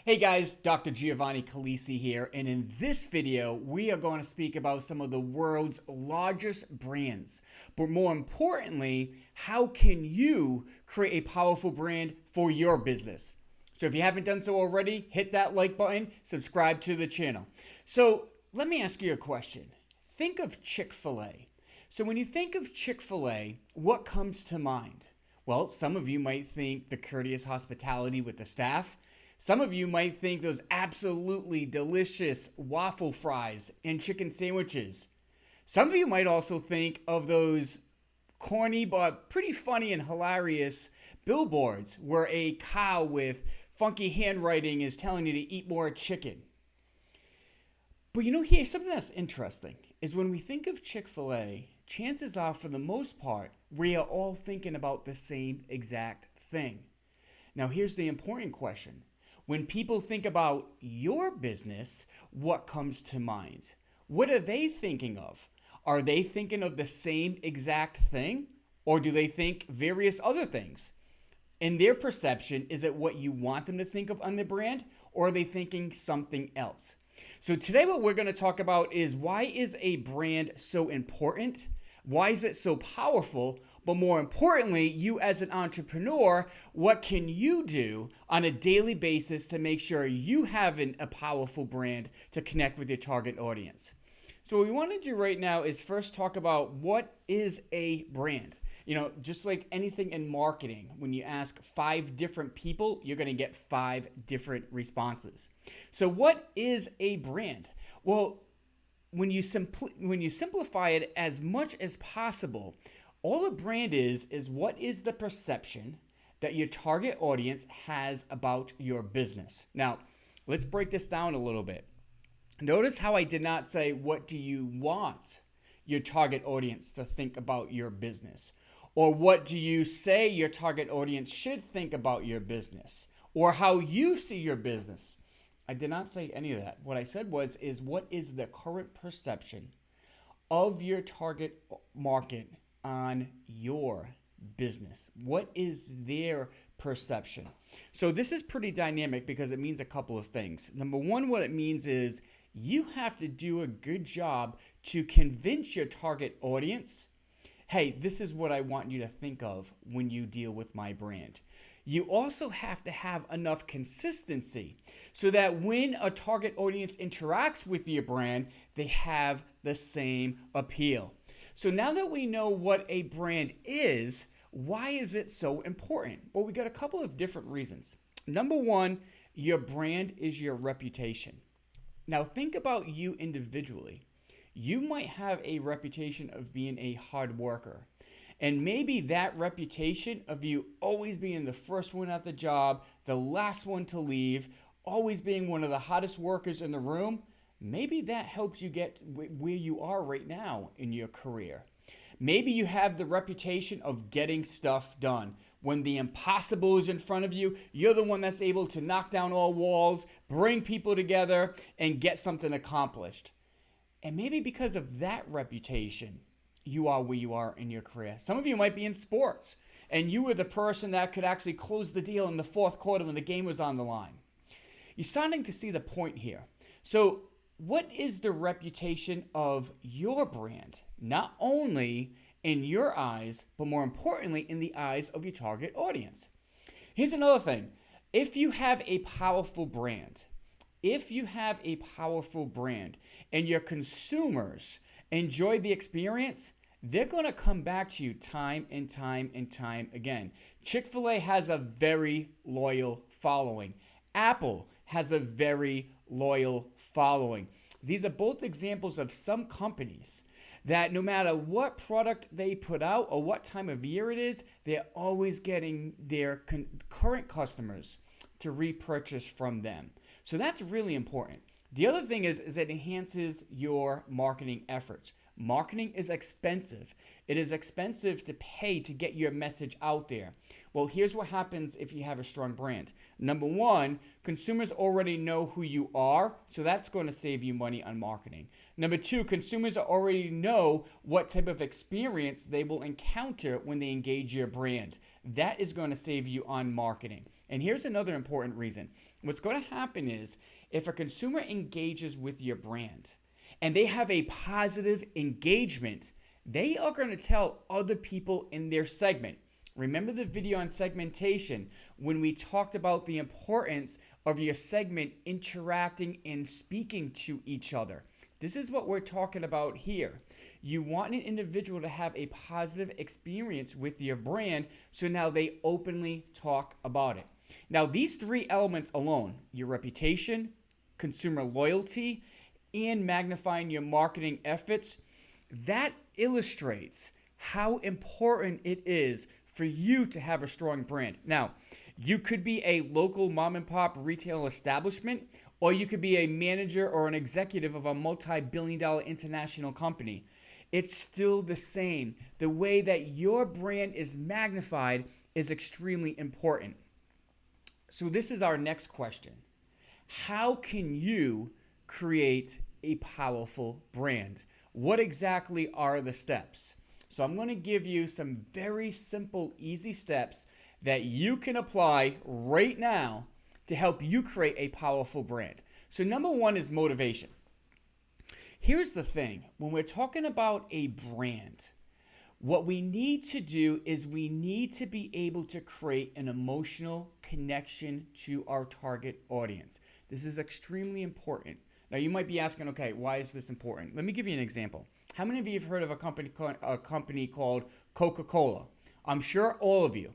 Hey guys, Dr. Giovanni Calise here, and in this video, we are going to speak about some of the world's largest brands. But more importantly, how can you create a powerful brand for your business? So if you haven't done so already, hit that like button, subscribe to the channel. So let me ask you a question. Think of Chick-fil-A. So when you think of Chick-fil-A, what comes to mind? Well, some of you might think the courteous hospitality with the staff. Some of you might think those absolutely delicious waffle fries and chicken sandwiches. Some of you might also think of those corny but pretty funny and hilarious billboards where a cow with funky handwriting is telling you to eat more chicken. But here's something that's interesting is when we think of Chick-fil-A, chances are for the most part, we are all thinking about the same exact thing. Now here's the important question. When people think about your business, what comes to mind? What are they thinking of? Are they thinking of the same exact thing? Or do they think various other things? In their perception, is it what you want them to think of on the brand? Or are they thinking something else? So today what we're going to talk about is why is a brand so important? Why is it so powerful? But more importantly, you as an entrepreneur, what can you do on a daily basis to make sure you have a powerful brand to connect with your target audience? So what we want to do right now is first talk about what is a brand. Just like anything in marketing, when you ask 5 different people, you're going to get 5 different responses. So what is a brand? Well, when you simplify it as much as possible, all a brand is what is the perception that your target audience has about your business. Now, let's break this down a little bit. Notice how I did not say, what do you want your target audience to think about your business? Or what do you say your target audience should think about your business? Or how you see your business? I did not say any of that. What I said was, what is the current perception of your target market on your business? What is their perception? So this is pretty dynamic because it means a couple of things. Number one, what it means is you have to do a good job to convince your target audience, hey, this is what I want you to think of when you deal with my brand. You also have to have enough consistency so that when a target audience interacts with your brand, they have the same appeal. So now that we know what a brand is, why is it so important? Well, we got a couple of different reasons. Number one, your brand is your reputation. Now think about you individually. You might have a reputation of being a hard worker. And maybe that reputation of you always being the first one at the job, the last one to leave, always being one of the hottest workers in the room, maybe that helps you get where you are right now in your career. Maybe you have the reputation of getting stuff done. When the impossible is in front of you, you're the one that's able to knock down all walls, bring people together, and get something accomplished. And maybe because of that reputation, you are where you are in your career. Some of you might be in sports, and you were the person that could actually close the deal in the 4th quarter when the game was on the line. You're starting to see the point here. So what is the reputation of your brand? Not only in your eyes, but more importantly, in the eyes of your target audience. Here's another thing. If you have a powerful brand, and your consumers enjoy the experience, they're going to come back to you time and time and time again. Chick-fil-A has a very loyal following. Apple has a very loyal following. These are both examples of some companies that no matter what product they put out or what time of year it is, they're always getting their current customers to repurchase from them. So that's really important. The other thing is it enhances your marketing efforts. Marketing is expensive. It is expensive to pay to get your message out there. Well, here's what happens if you have a strong brand. Number one, consumers already know who you are, so that's going to save you money on marketing. Number two, consumers already know what type of experience they will encounter when they engage your brand. That is going to save you on marketing. And here's another important reason. What's going to happen is if a consumer engages with your brand and they have a positive engagement, they are going to tell other people in their segment. Remember the video on segmentation when we talked about the importance of your segment interacting and speaking to each other. This is what we're talking about here. You want an individual to have a positive experience with your brand, so now they openly talk about it. Now, these three elements alone, your reputation, consumer loyalty, and magnifying your marketing efforts, that illustrates how important it is for you to have a strong brand. Now, you could be a local mom and pop retail establishment, or you could be a manager or an executive of a multi-billion-dollar international company. It's still the same. The way that your brand is magnified is extremely important. So this is our next question. How can you create a powerful brand? What exactly are the steps? So I'm going to give you some very simple, easy steps that you can apply right now to help you create a powerful brand. So number one is motivation. Here's the thing. When we're talking about a brand, what we need to do is we need to be able to create an emotional connection to our target audience. This is extremely important. Now you might be asking, okay, why is this important? Let me give you an example. How many of you have heard of a company called Coca Cola? I'm sure all of you.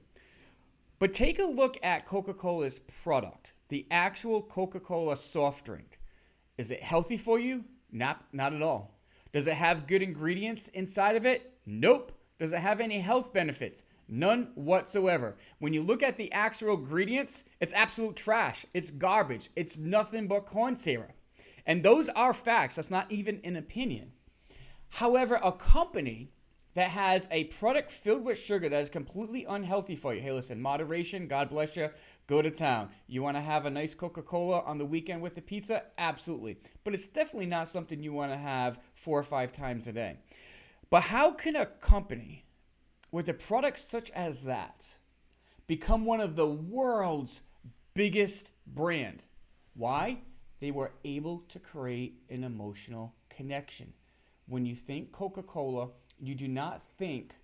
But take a look at Coca Cola's product, the actual Coca Cola soft drink. Is it healthy for you? Not at all. Does it have good ingredients inside of it? Nope. Does it have any health benefits? None whatsoever. When you look at the actual ingredients, it's absolute trash. It's garbage. It's nothing but corn syrup. And those are facts. That's not even an opinion. However, a company that has a product filled with sugar that is completely unhealthy for you. Hey, listen, moderation, God bless you, go to town. You want to have a nice Coca-Cola on the weekend with a pizza? Absolutely. But it's definitely not something you want to have 4 or 5 times a day. But how can a company with a product such as that become one of the world's biggest brand? Why? They were able to create an emotional connection. When you think Coca-Cola, you do not think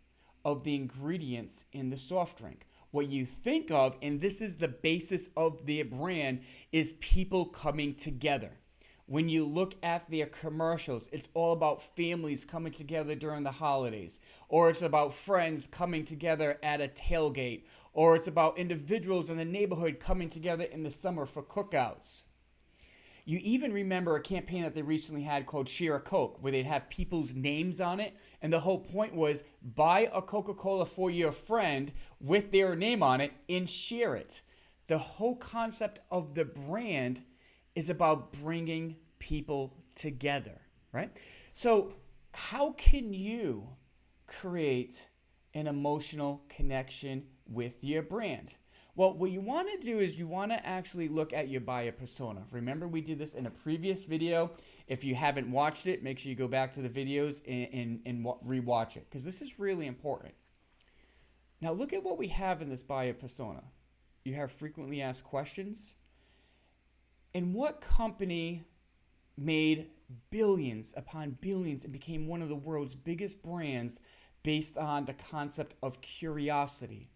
of the ingredients in the soft drink. What you think of, and this is the basis of their brand, is people coming together. When you look at their commercials, it's all about families coming together during the holidays, or it's about friends coming together at a tailgate, or it's about individuals in the neighborhood coming together in the summer for cookouts. You even remember a campaign that they recently had called Share a Coke, where they'd have people's names on it. And the whole point was buy a Coca-Cola for your friend with their name on it and share it. The whole concept of the brand is about bringing people together, right? So how can you create an emotional connection with your brand? Well, what you want to do is you want to actually look at your buyer persona. Remember, we did this in a previous video. If you haven't watched it, make sure you go back to the videos and rewatch it, because this is really important. Now, look at what we have in this buyer persona. You have frequently asked questions. And what company made billions upon billions and became one of the world's biggest brands based on the concept of curiosity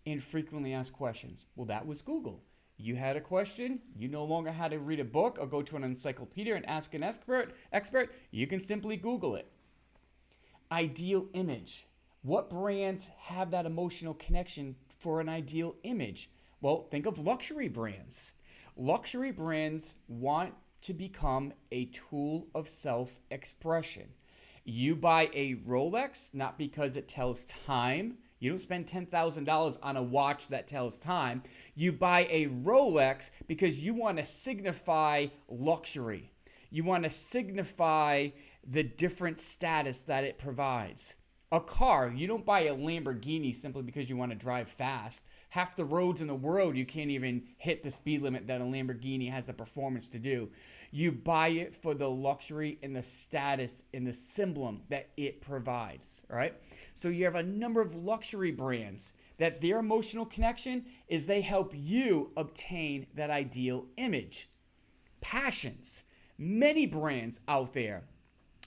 and frequently asked questions? Well, that was Google. You had a question, you no longer had to read a book or go to an encyclopedia and ask an expert. You can simply Google it. Ideal image. What brands have that emotional connection for an ideal image? Well, think of luxury brands. Luxury brands want to become a tool of self-expression. You buy a Rolex not because it tells time. You don't spend $10,000 on a watch that tells time. You buy a Rolex because you want to signify luxury. You want to signify the different status that it provides. A car, you don't buy a Lamborghini simply because you want to drive fast. Half the roads in the world, you can't even hit the speed limit that a Lamborghini has the performance to do. You buy it for the luxury and the status and the emblem that it provides, all right? So you have a number of luxury brands that their emotional connection is they help you obtain that ideal image. Passions. Many brands out there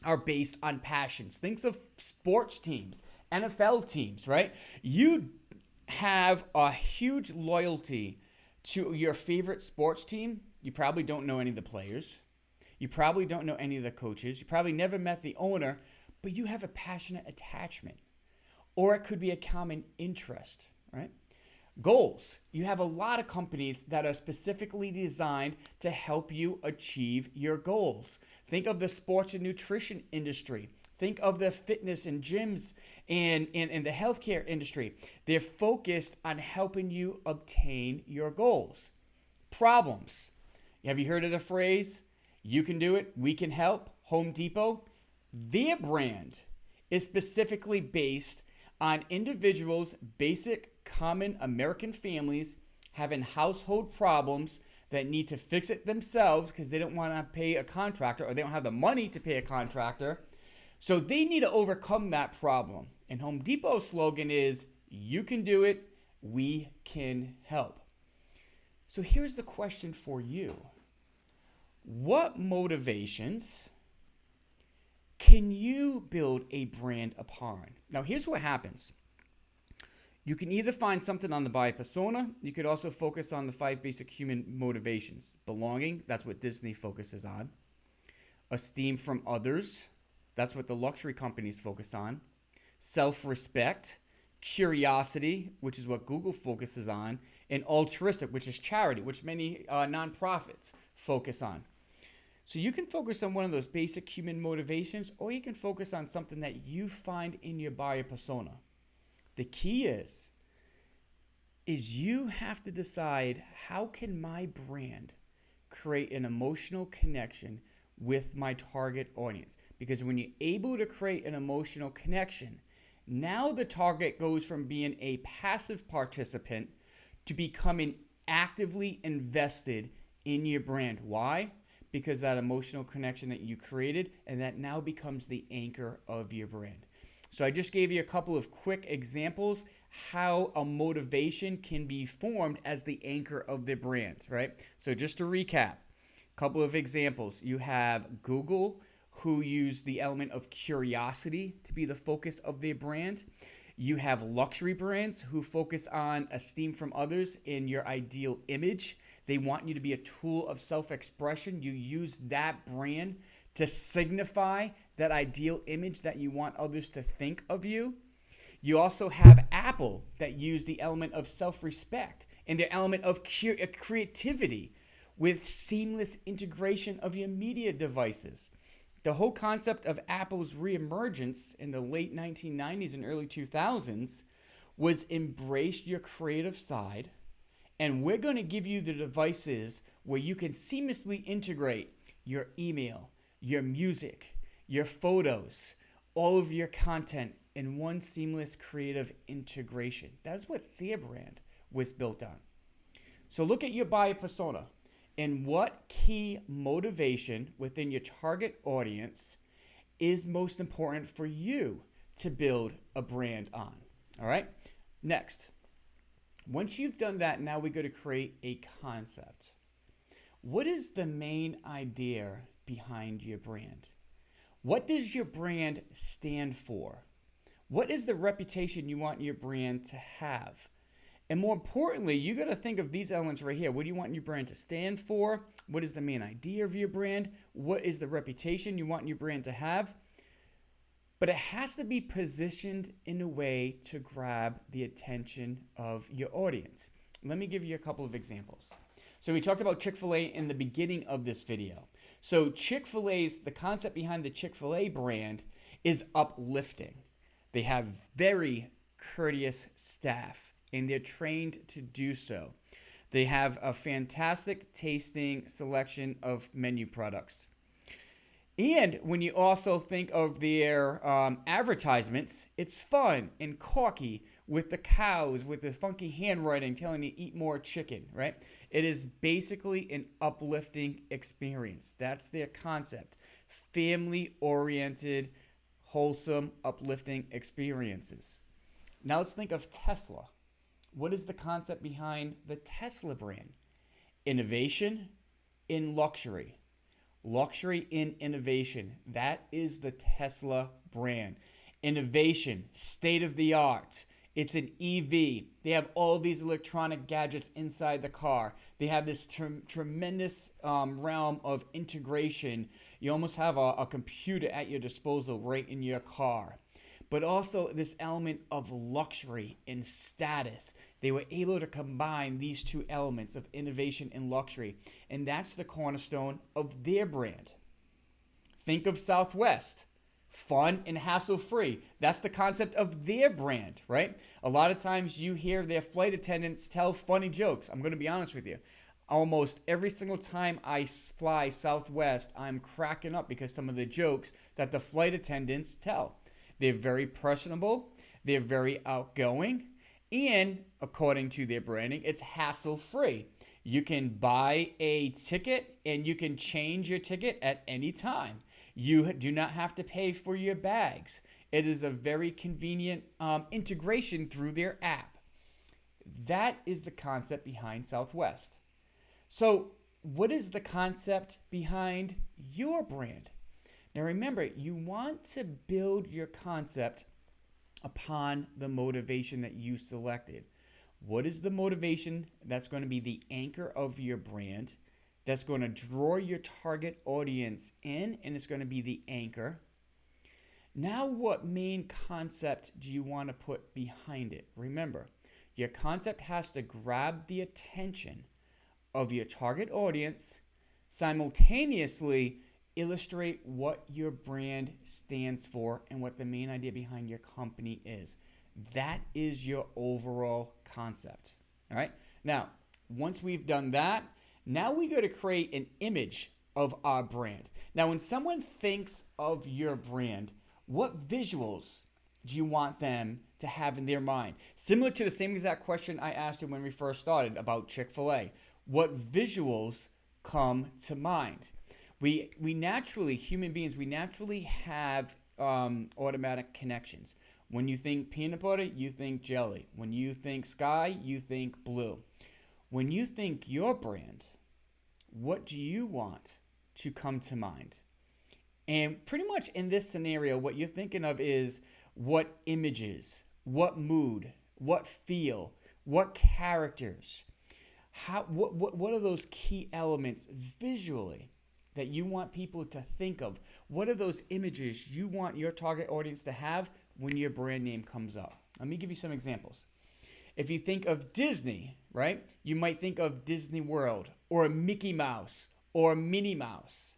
are based on passions. Think of sports teams, NFL teams, right? You have a huge loyalty to your favorite sports team. You probably don't know any of the players. You probably don't know any of the coaches. You probably never met the owner, but you have a passionate attachment. Or it could be a common interest, right? Goals. You have a lot of companies that are specifically designed to help you achieve your goals. Think of the sports and nutrition industry. Think of the fitness and gyms and the healthcare industry. They're focused on helping you obtain your goals. Problems. Have you heard of the phrase, you can do it, we can help? Home Depot. Their brand is specifically based on individuals' basic common American families having household problems that need to fix it themselves because they don't want to pay a contractor or they don't have the money to pay a contractor. So they need to overcome that problem. And Home Depot's slogan is, you can do it, we can help. So here's the question for you. What motivations can you build a brand upon? Now, here's what happens. You can either find something on the buyer persona. You could also focus on the 5 basic human motivations. Belonging, that's what Disney focuses on. Esteem from others, that's what the luxury companies focus on. Self-respect, curiosity, which is what Google focuses on, and altruistic, which is charity, which many nonprofits focus on. So you can focus on one of those basic human motivations, or you can focus on something that you find in your buyer persona. The key is you have to decide, how can my brand create an emotional connection with my target audience? Because when you're able to create an emotional connection, now the target goes from being a passive participant to becoming actively invested in your brand. Why? Because that emotional connection that you created, and that now becomes the anchor of your brand. So I just gave you a couple of quick examples how a motivation can be formed as the anchor of the brand, right? So just to recap, a couple of examples. You have Google, who use the element of curiosity to be the focus of their brand. You have luxury brands who focus on esteem from others in your ideal image. They want you to be a tool of self-expression. You use that brand to signify that ideal image that you want others to think of you. You also have Apple that use the element of self-respect and the element of creativity with seamless integration of your media devices. The whole concept of Apple's reemergence in the late 1990s and early 2000s was embrace your creative side, and we're going to give you the devices where you can seamlessly integrate your email, your music, your photos, all of your content in one seamless creative integration. That's what their brand was built on. So look at your buyer persona and what key motivation within your target audience is most important for you to build a brand on. All right? Next, once you've done that, now we go to create a concept. What is the main idea behind your brand? What does your brand stand for? What is the reputation you want your brand to have? And more importantly, you got to think of these elements right here. What do you want your brand to stand for? What is the main idea of your brand? What is the reputation you want your brand to have? But it has to be positioned in a way to grab the attention of your audience. Let me give you a couple of examples. So we talked about Chick-fil-A in the beginning of this video. So the concept behind the Chick-fil-A brand is uplifting. They have very courteous staff, and they're trained to do so. They have a fantastic tasting selection of menu products. And when you also think of their advertisements, it's fun and cocky with the cows, with the funky handwriting telling you eat more chicken, right? It is basically an uplifting experience. That's their concept. Family-oriented, wholesome, uplifting experiences. Now let's think of Tesla. What is the concept behind the Tesla brand? Innovation in luxury. Luxury in innovation. That is the Tesla brand. Innovation, state of the art. It's an EV. They have all these electronic gadgets inside the car. They have this tremendous realm of integration. You almost have a computer at your disposal right in your car. But also this element of luxury and status. They were able to combine these two elements of innovation and luxury. And that's the cornerstone of their brand. Think of Southwest. Fun and hassle-free. That's the concept of their brand, right? A lot of times you hear their flight attendants tell funny jokes. I'm going to be honest with you. Almost every single time I fly Southwest, I'm cracking up because some of the jokes that the flight attendants tell. They're very personable. They're very outgoing. And according to their branding, it's hassle-free. You can buy a ticket and you can change your ticket at any time. You do not have to pay for your bags. It is a very convenient integration through their app. That is the concept behind Southwest. So what is the concept behind your brand? Now remember, you want to build your concept upon the motivation that you selected. What is the motivation that's going to be the anchor of your brand? That's going to draw your target audience in, and it's going to be the anchor. Now, what main concept do you want to put behind it? Remember, your concept has to grab the attention of your target audience, simultaneously illustrate what your brand stands for and what the main idea behind your company is. That is your overall concept. All right. Now, once we've done that, now we got to create an image of our brand. Now, when someone thinks of your brand, what visuals do you want them to have in their mind? Similar to the same exact question I asked you when we first started about Chick-fil-A. What visuals come to mind? We naturally, human beings, we naturally have automatic connections. When you think peanut butter, you think jelly. When you think sky, you think blue. When you think your brand, what do you want to come to mind? And pretty much in this scenario, what you're thinking of is what images, what mood, what feel, what characters, what are those key elements visually that you want people to think of? What are those images you want your target audience to have when your brand name comes up? Let me give you some examples. If you think of Disney, right, you might think of Disney World or Mickey Mouse or Minnie Mouse.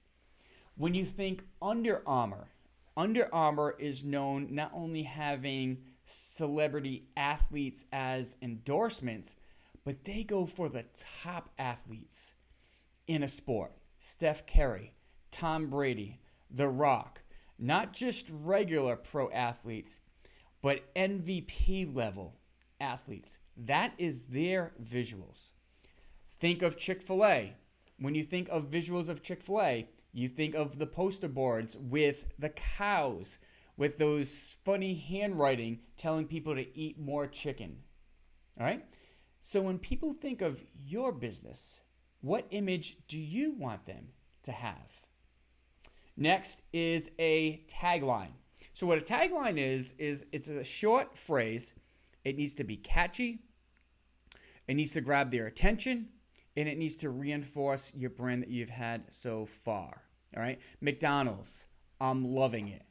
When you think Under Armour is known not only having celebrity athletes as endorsements, but they go for the top athletes in a sport. Steph Curry, Tom Brady, The Rock, not just regular pro athletes, but MVP level athletes. That is their visuals. Think of Chick-fil-A. When you think of visuals of Chick-fil-A, you think of the poster boards with the cows, with those funny handwriting telling people to eat more chicken. All right? So when people think of your business, what image do you want them to have? Next is a tagline. So what a tagline is it's a short phrase. It needs to be catchy. It needs to grab their attention, and it needs to reinforce your brand that you've had so far. All right? McDonald's, I'm loving it.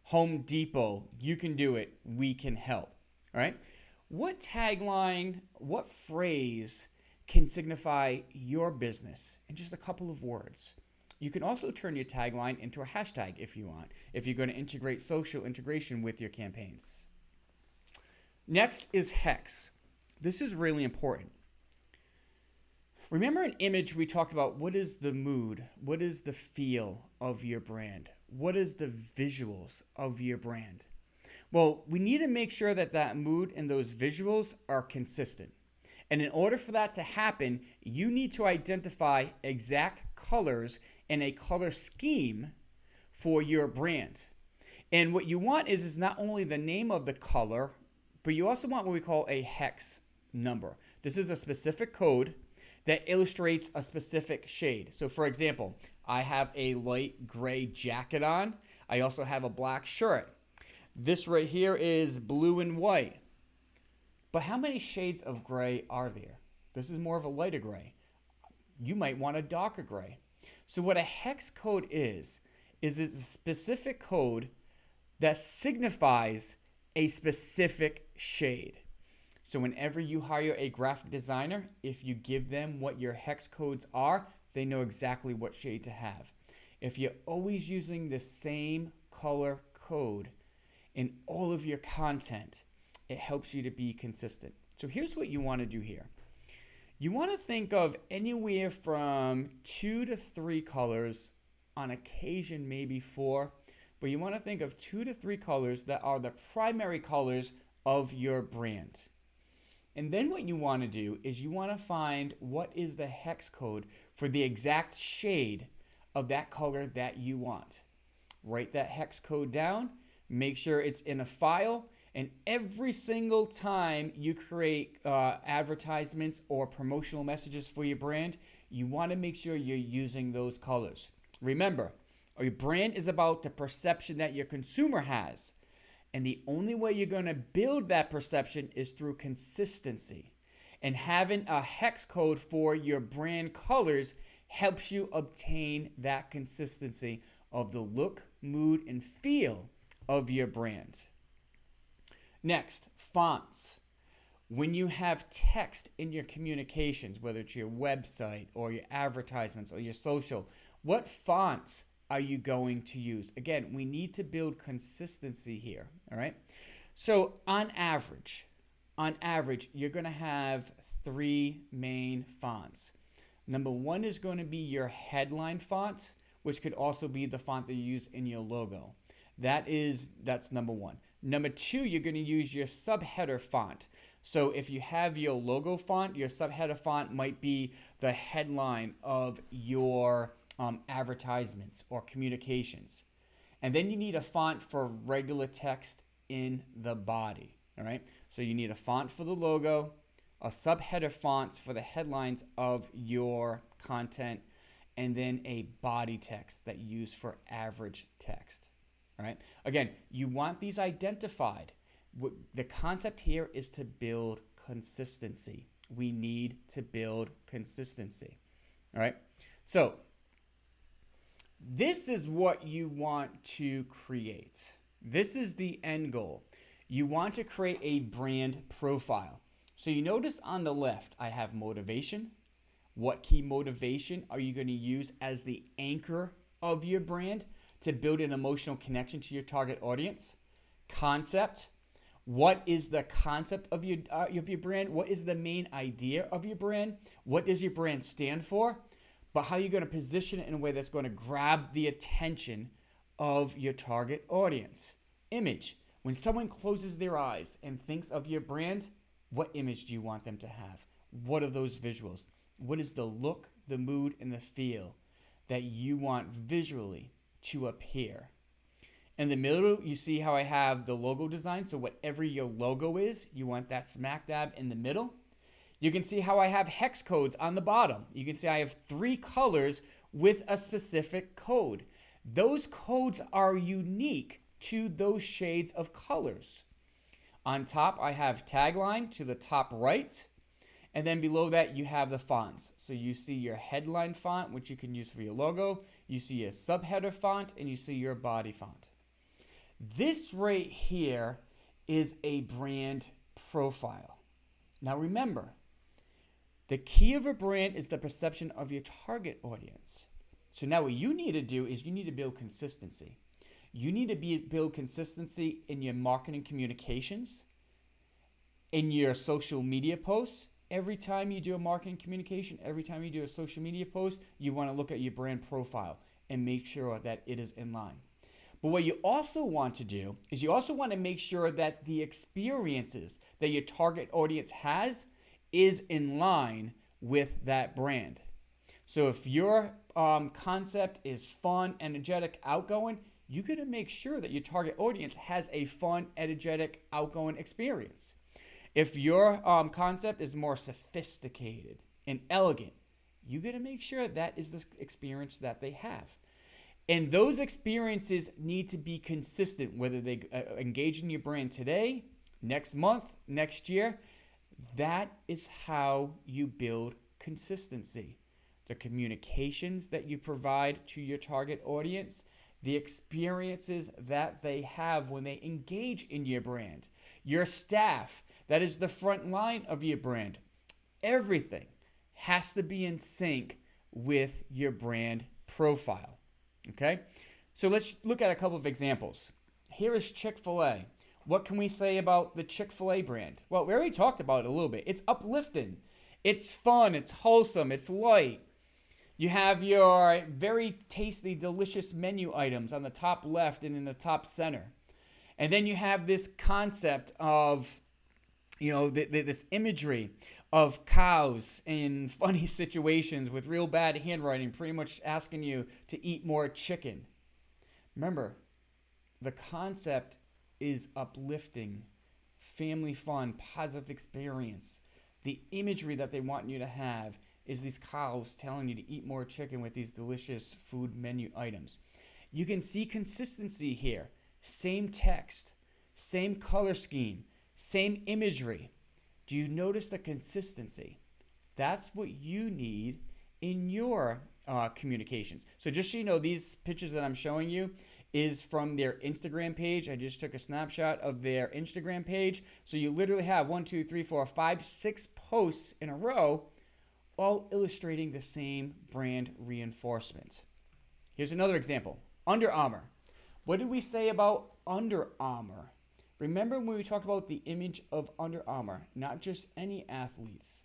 Home Depot, you can do it. We can help. All right? What tagline, what phrase can signify your business in just a couple of words? You can also turn your tagline into a hashtag if you want, if you're going to integrate social integration with your campaigns. Next is hex. This is really important. Remember an image we talked about, what is the mood? What is the feel of your brand? What is the visuals of your brand? Well, we need to make sure that that mood and those visuals are consistent. And in order for that to happen, you need to identify exact colors and a color scheme for your brand. And what you want is not only the name of the color, but you also want what we call a hex number. This is a specific code that illustrates a specific shade. So for example, I have a light gray jacket on. I also have a black shirt. This right here is blue and white. But how many shades of gray are there? This is more of a lighter gray. You might want a darker gray. So what a hex code is a specific code that signifies a specific shade. So whenever you hire a graphic designer, if you give them what your hex codes are, they know exactly what shade to have. If you're always using the same color code in all of your content, it helps you to be consistent. So here's what you want to do here. You want to think of anywhere from 2 to 3 colors, on occasion maybe 4, but you want to think of 2 to 3 colors that are the primary colors of your brand. And then what you want to do is you want to find what is the hex code for the exact shade of that color that you want. Write that hex code down, make sure it's in a file, and every single time you create advertisements or promotional messages for your brand, you want to make sure you're using those colors. Remember, your brand is about the perception that your consumer has. And the only way you're going to build that perception is through consistency. And having a hex code for your brand colors helps you obtain that consistency of the look, mood, and feel of your brand. Next, fonts. When you have text in your communications, whether it's your website or your advertisements or your social, what fonts are you going to use? Again, we need to build consistency here, all right? So on average, you're going to have 3 main fonts. Number 1 is going to be your headline font, which could also be the font that you use in your logo. That's number 1. Number 2, you're going to use your subheader font. So if you have your logo font, your subheader font might be the headline of your advertisements or communications. And then you need a font for regular text in the body, all right? So you need a font for the logo, a subheader fonts for the headlines of your content, and then a body text that you use for average text, all right? Again, you want these identified. The concept here is to build consistency. We need to build consistency, all right? So this is what you want to create. This is the end goal. You want to create a brand profile. So you notice on the left, I have motivation. What key motivation are you going to use as the anchor of your brand to build an emotional connection to your target audience? Concept. What is the concept of your brand? What is the main idea of your brand? What does your brand stand for? But how are you going to position it in a way that's going to grab the attention of your target audience? Image. When someone closes their eyes and thinks of your brand, what image do you want them to have? What are those visuals? What is the look, the mood, and the feel that you want visually to appear? In the middle, you see how I have the logo design. So whatever your logo is, you want that smack dab in the middle. You can see how I have hex codes on the bottom. You can see I have 3 colors with a specific code. Those codes are unique to those shades of colors. On top, I have tagline to the top right. And then below that, you have the fonts. So you see your headline font, which you can use for your logo. You see your subheader font, and you see your body font. This right here is a brand profile. Now remember, the key of a brand is the perception of your target audience. So now what you need to do is you need to build consistency. You need to build consistency in your marketing communications, in your social media posts. Every time you do a marketing communication, every time you do a social media post, you want to look at your brand profile and make sure that it is in line. But what you also want to do is you also want to make sure that the experiences that your target audience has is in line with that brand. So if your concept is fun, energetic, outgoing, you're going to make sure that your target audience has a fun, energetic, outgoing experience. If your concept is more sophisticated and elegant, you got to make sure that is the experience that they have. And those experiences need to be consistent, whether they engage in your brand today, next month, next year. That is how you build consistency. The communications that you provide to your target audience, the experiences that they have when they engage in your brand, your staff, that is the front line of your brand. Everything has to be in sync with your brand profile. Okay? So let's look at a couple of examples. Here is Chick-fil-A. What can we say about the Chick-fil-A brand? Well, we already talked about it a little bit. It's uplifting. It's fun. It's wholesome. It's light. You have your very tasty, delicious menu items on the top left and in the top center. And then you have this concept of, this imagery of cows in funny situations with real bad handwriting, pretty much asking you to eat more chicken. Remember, the concept is uplifting, family fun, positive experience. The imagery that they want you to have is these cows telling you to eat more chicken with these delicious food menu items. You can see consistency here. Same text, same color scheme, same imagery. Do you notice the consistency? That's what you need in your communications. So just so you know, these pictures that I'm showing you is from their Instagram page. I just took a snapshot of their Instagram page. So you literally have 1, 2, 3, 4, 5, 6 posts in a row, all illustrating the same brand reinforcement. Here's another example. Under Armour. What did we say about Under Armour? Remember when we talked about the image of Under Armour, not just any athletes,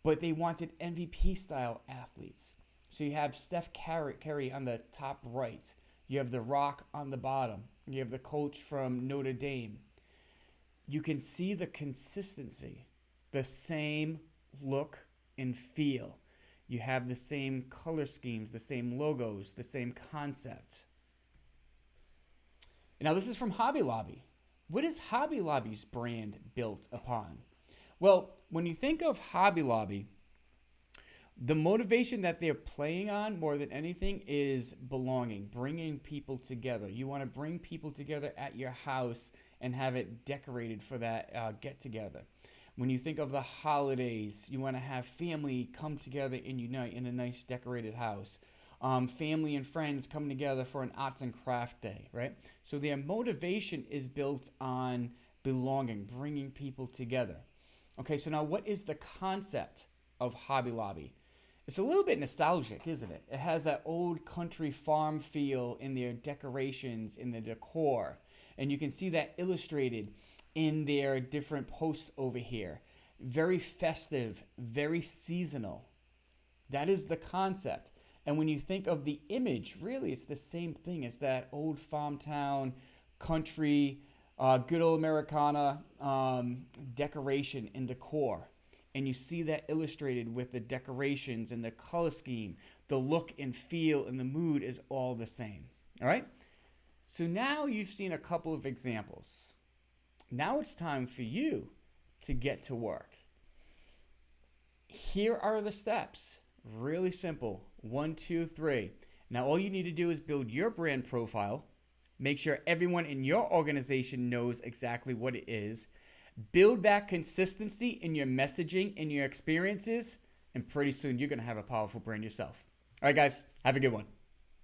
but they wanted MVP style athletes. So you have Steph Curry on the top right. You have The Rock on the bottom. You have the coach from Notre Dame. You can see the consistency, the same look and feel. You have the same color schemes, the same logos, the same concept. Now this is from Hobby Lobby. What is Hobby Lobby's brand built upon? Well, when you think of Hobby Lobby, the motivation that they're playing on more than anything is belonging, bringing people together. You want to bring people together at your house and have it decorated for that get-together. When you think of the holidays, you want to have family come together and unite in a nice decorated house. Family and friends come together for an arts and craft day, right? So their motivation is built on belonging, bringing people together. Okay, so now what is the concept of Hobby Lobby? It's a little bit nostalgic, isn't it? It has that old country farm feel in their decorations, in the decor. And you can see that illustrated in their different posts over here. Very festive, very seasonal. That is the concept. And when you think of the image, really it's the same thing. It's that old farm town, country, good old Americana decoration and decor. And you see that illustrated with the decorations and the color scheme. The look and feel and the mood is all the same. All right? So now you've seen a couple of examples. Now it's time for you to get to work. Here are the steps. Really simple. 1, 2, 3. Now all you need to do is build your brand profile. Make sure everyone in your organization knows exactly what it is. Build that consistency in your messaging and your experiences. And pretty soon you're going to have a powerful brand yourself. All right, guys. Have a good one.